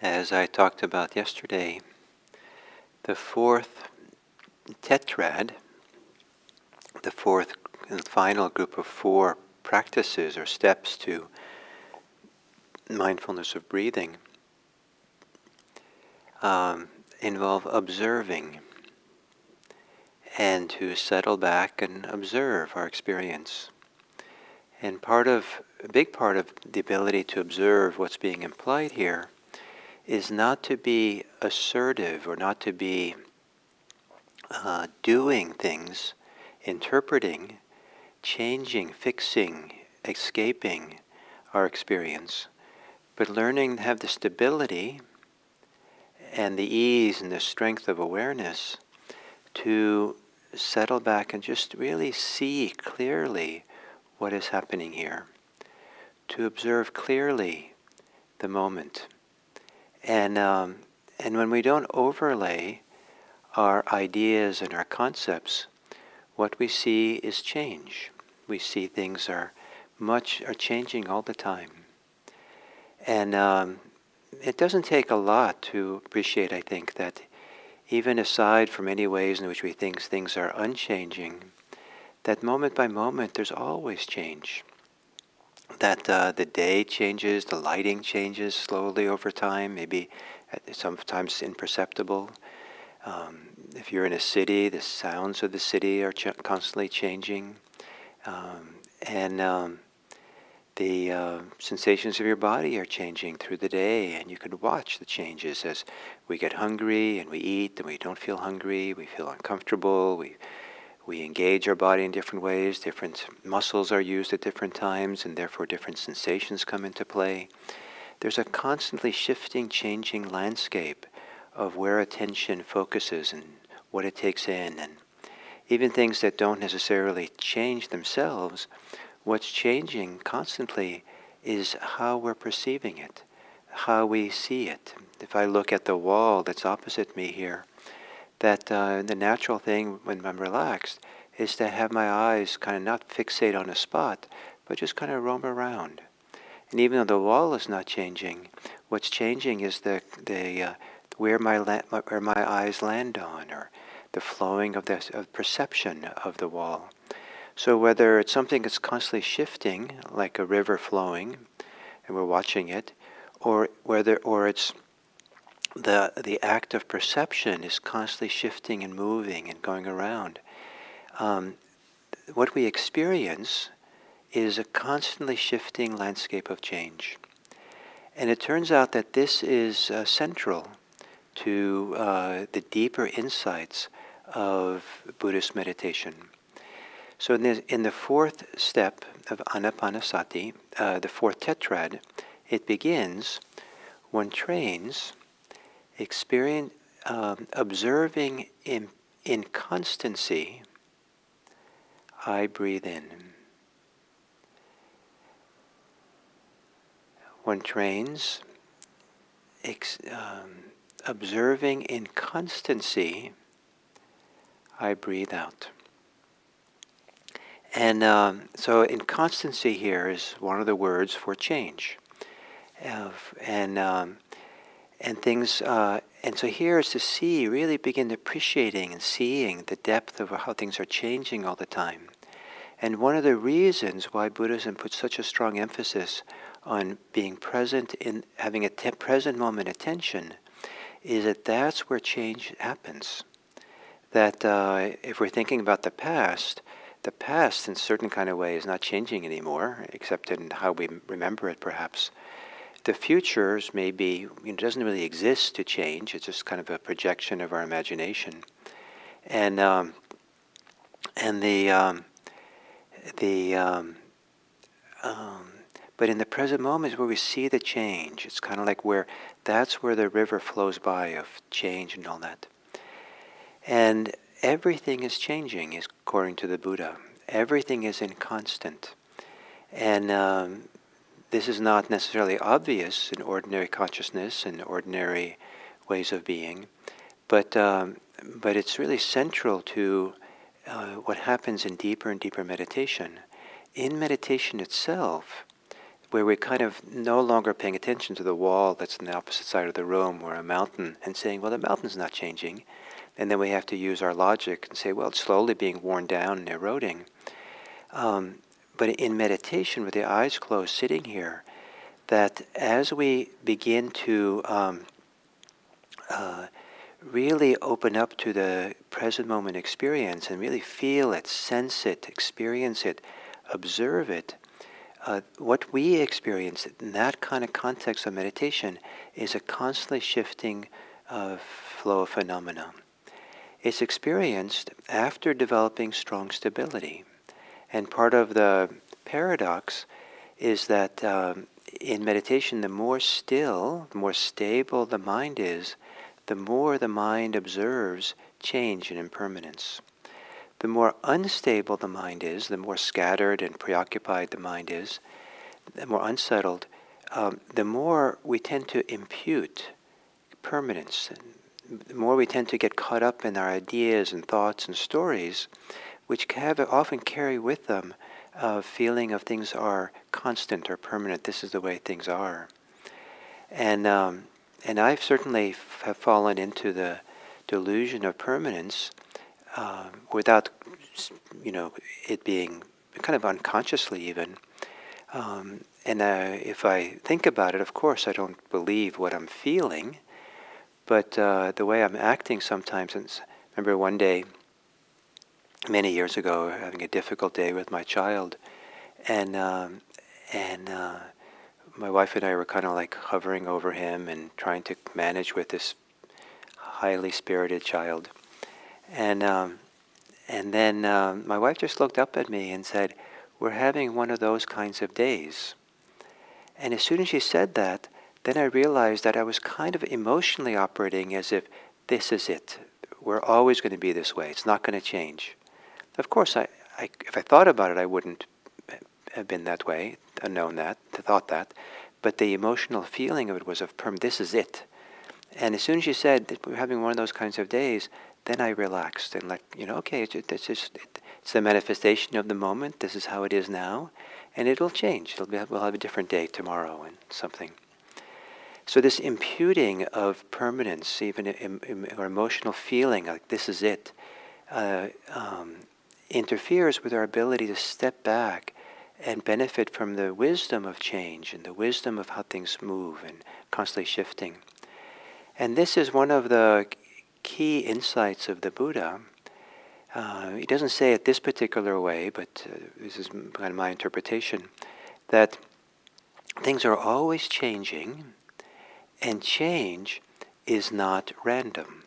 As I talked about yesterday, the fourth tetrad, the fourth and final group of four practices or steps to mindfulness of breathing, involve observing and to settle back and observe our experience. And a big part of the ability to observe what's being implied here is not to be assertive or not to be doing things, interpreting, changing, fixing, escaping our experience, but learning to have the stability and the ease and the strength of awareness to settle back and just really see clearly what is happening here, to observe clearly the moment. And when we don't overlay our ideas and our concepts, what we see is change. We see things are changing all the time. And it doesn't take a lot to appreciate, I think, that even aside from any ways in which we think things are unchanging, that moment by moment there's always change. That the day changes, the lighting changes slowly over time, maybe sometimes imperceptible. If you're in a city, the sounds of the city are constantly changing. And the sensations of your body are changing through the day, and you can watch the changes as we get hungry and we eat, and we don't feel hungry, we feel uncomfortable, we engage our body in different ways, different muscles are used at different times, and therefore different sensations come into play. There's a constantly shifting, changing landscape of where attention focuses and what it takes in, and even things that don't necessarily change themselves, what's changing constantly is how we're perceiving it, how we see it. If I look at the wall that's opposite me here, that the natural thing when I'm relaxed is to have my eyes kind of not fixate on a spot, but just kind of roam around. And even though the wall is not changing, what's changing is where my eyes land on, or the flowing of perception of the wall. So whether it's something that's constantly shifting, like a river flowing, and we're watching it, or it's the act of perception is constantly shifting and moving and going around. What we experience is a constantly shifting landscape of change. And it turns out that this is central to the deeper insights of Buddhist meditation. So in the fourth step of Anapanasati, the fourth tetrad, it begins, one trains, observing in constancy, I breathe in. One trains, observing in constancy, I breathe out. And so inconstancy here is one of the words for change. And so here is to really begin appreciating and seeing the depth of how things are changing all the time. And one of the reasons why Buddhism puts such a strong emphasis on being present, in having a present moment attention, is that that's where change happens. That if we're thinking about the past in certain kind of way is not changing anymore, except in how we remember it perhaps. The futures may be, doesn't really exist to change. It's just kind of a projection of our imagination. But in the present moment is where we see the change. It's kind of like that's where the river flows by of change and all that. And everything is changing, according to the Buddha. Everything is inconstant. And this is not necessarily obvious in ordinary consciousness and ordinary ways of being, but it's really central to what happens in deeper and deeper meditation. In meditation itself, where we're kind of no longer paying attention to the wall that's on the opposite side of the room or a mountain and saying, well, the mountain's not changing. And then we have to use our logic and say, well, it's slowly being worn down and eroding. But in meditation, with the eyes closed, sitting here, that as we begin to really open up to the present moment experience and really feel it, sense it, experience it, observe it, what we experience in that kind of context of meditation is a constantly shifting flow of phenomena. It's experienced after developing strong stability. And part of the paradox is that in meditation, the more still, the more stable the mind is, the more the mind observes change and impermanence. The more unstable the mind is, the more scattered and preoccupied the mind is, the more unsettled, the more we tend to impute permanence. The more we tend to get caught up in our ideas and thoughts and stories, which often carry with them a feeling of things are constant or permanent. This is the way things are. And I've certainly have fallen into the delusion of permanence without, it being kind of unconsciously even. If I think about it, of course, I don't believe what I'm feeling, but the way I'm acting sometimes. And remember one day, many years ago, having a difficult day with my child, and my wife and I were kind of like hovering over him and trying to manage with this highly spirited child. And then my wife just looked up at me and said, "We're having one of those kinds of days." And as soon as she said that, then I realized that I was kind of emotionally operating as if this is it. We're always going to be this way. It's not going to change. Of course, if I thought about it, I wouldn't have been that way, known that, thought that. But the emotional feeling of it was of this is it. And as soon as you said that we're having one of those kinds of days, then I relaxed and okay, it's the manifestation of the moment. This is how it is now, and it'll change. We'll have a different day tomorrow and something. So this imputing of permanence, even or emotional feeling like this is it, interferes with our ability to step back and benefit from the wisdom of change and the wisdom of how things move and constantly shifting. And this is one of the key insights of the Buddha. He doesn't say it this particular way, but this is kind of my interpretation, that things are always changing, and change is not random.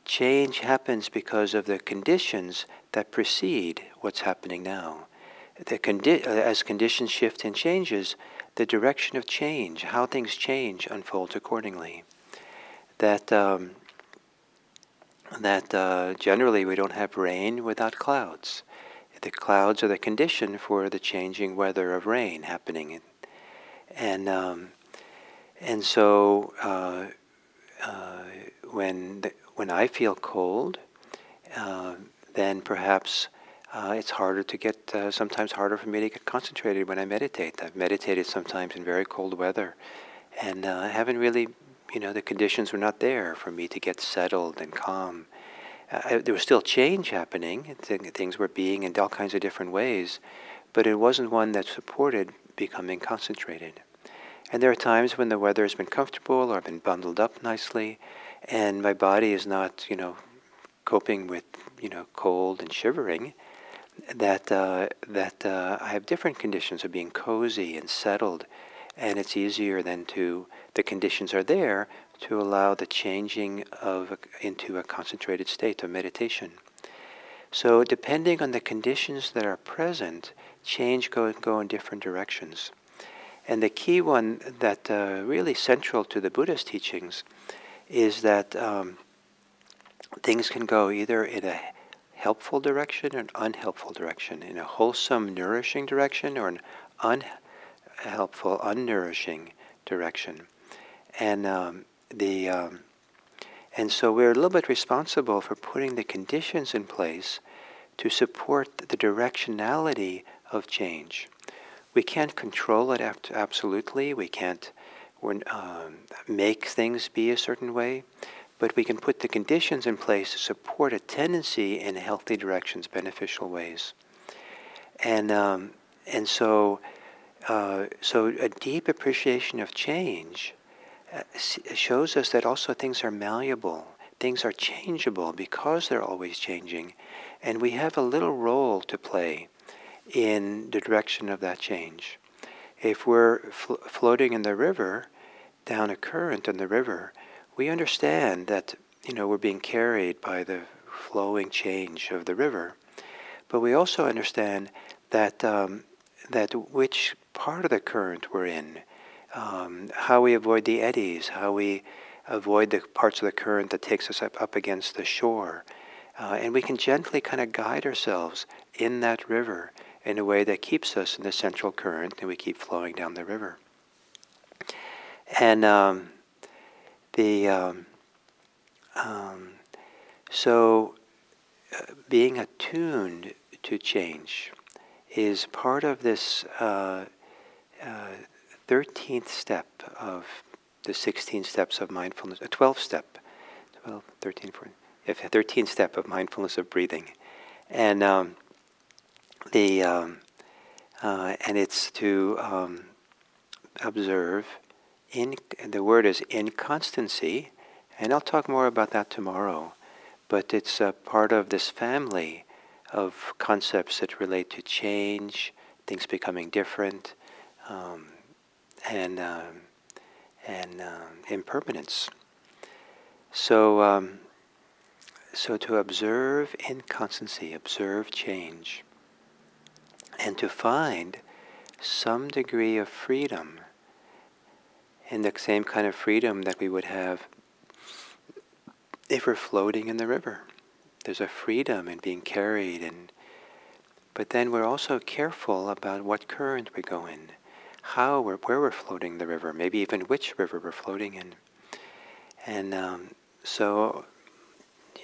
Change happens because of the conditions that precede what's happening now. As conditions shift and changes, the direction of change, how things change, unfolds accordingly. That generally we don't have rain without clouds. The clouds are the condition for the changing weather of rain happening. And so when I feel cold, then perhaps it's harder to get, sometimes harder for me to get concentrated when I meditate. I've meditated sometimes in very cold weather, and I haven't really, the conditions were not there for me to get settled and calm. There was still change happening. Things were being in all kinds of different ways, but it wasn't one that supported becoming concentrated. And there are times when the weather has been comfortable or I've been bundled up nicely, and my body is not, coping with, cold and shivering, that I have different conditions of being cozy and settled, and it's easier then the conditions are there to allow the changing into a concentrated state of meditation. So depending on the conditions that are present, change go in different directions. And the key one that really central to the Buddha's teachings is that things can go either in a helpful direction or an unhelpful direction, in a wholesome, nourishing direction or an unhelpful, unnourishing direction. And so we're a little bit responsible for putting the conditions in place to support the directionality of change. we can't control it absolutely. We can't make things be a certain way, but we can put the conditions in place to support a tendency in healthy directions, beneficial ways. And so a deep appreciation of change shows us that also things are malleable, things are changeable because they're always changing, and we have a little role to play in the direction of that change. If we're floating in the river, down a current in the river, we understand that we're being carried by the flowing change of the river, but we also understand that that which part of the current we're in, how we avoid the eddies, how we avoid the parts of the current that takes us up against the shore, and we can gently kind of guide ourselves in that river in a way that keeps us in the central current, and we keep flowing down the river. And being attuned to change is part of this 13th step of the 16 steps of mindfulness, a 12th step, 12, 13, 14, 13th step of mindfulness of breathing. And and it's to observe, the word is inconstancy, and I'll talk more about that tomorrow, but it's a part of this family of concepts that relate to change, things becoming different, and impermanence. So to observe inconstancy, observe change, and to find some degree of freedom, in the same kind of freedom that we would have if we're floating in the river. There's a freedom in being carried, but then we're also careful about what current we go in, where we're floating the river, maybe even which river we're floating in. And so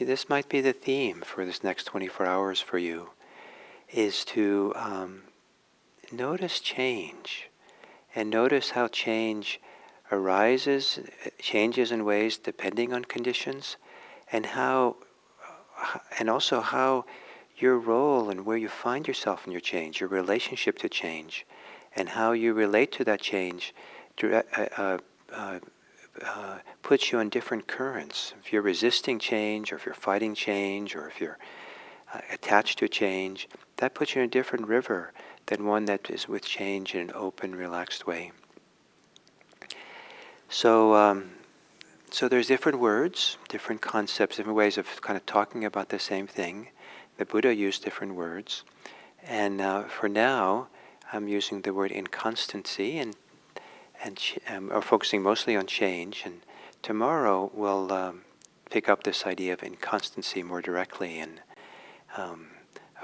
this might be the theme for this next 24 hours for you, is to notice change, and notice how change arises, changes in ways depending on conditions, and also how your role and where you find yourself in your change, your relationship to change, and how you relate to that change puts you on different currents. If you're resisting change, or if you're fighting change, or if you're attached to change, that puts you in a different river than one that is with change in an open, relaxed way. So there's different words, different concepts, different ways of kind of talking about the same thing. The Buddha used different words. And for now, I'm using the word inconstancy or focusing mostly on change. And tomorrow we'll pick up this idea of inconstancy more directly. And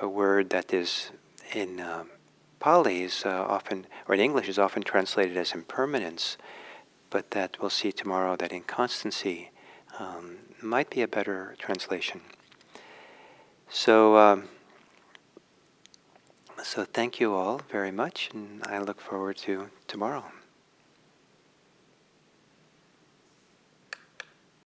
a word that is in Pali is often, or in English is often translated as impermanence, but that we'll see tomorrow that inconstancy might be a better translation. So thank you all very much, and I look forward to tomorrow.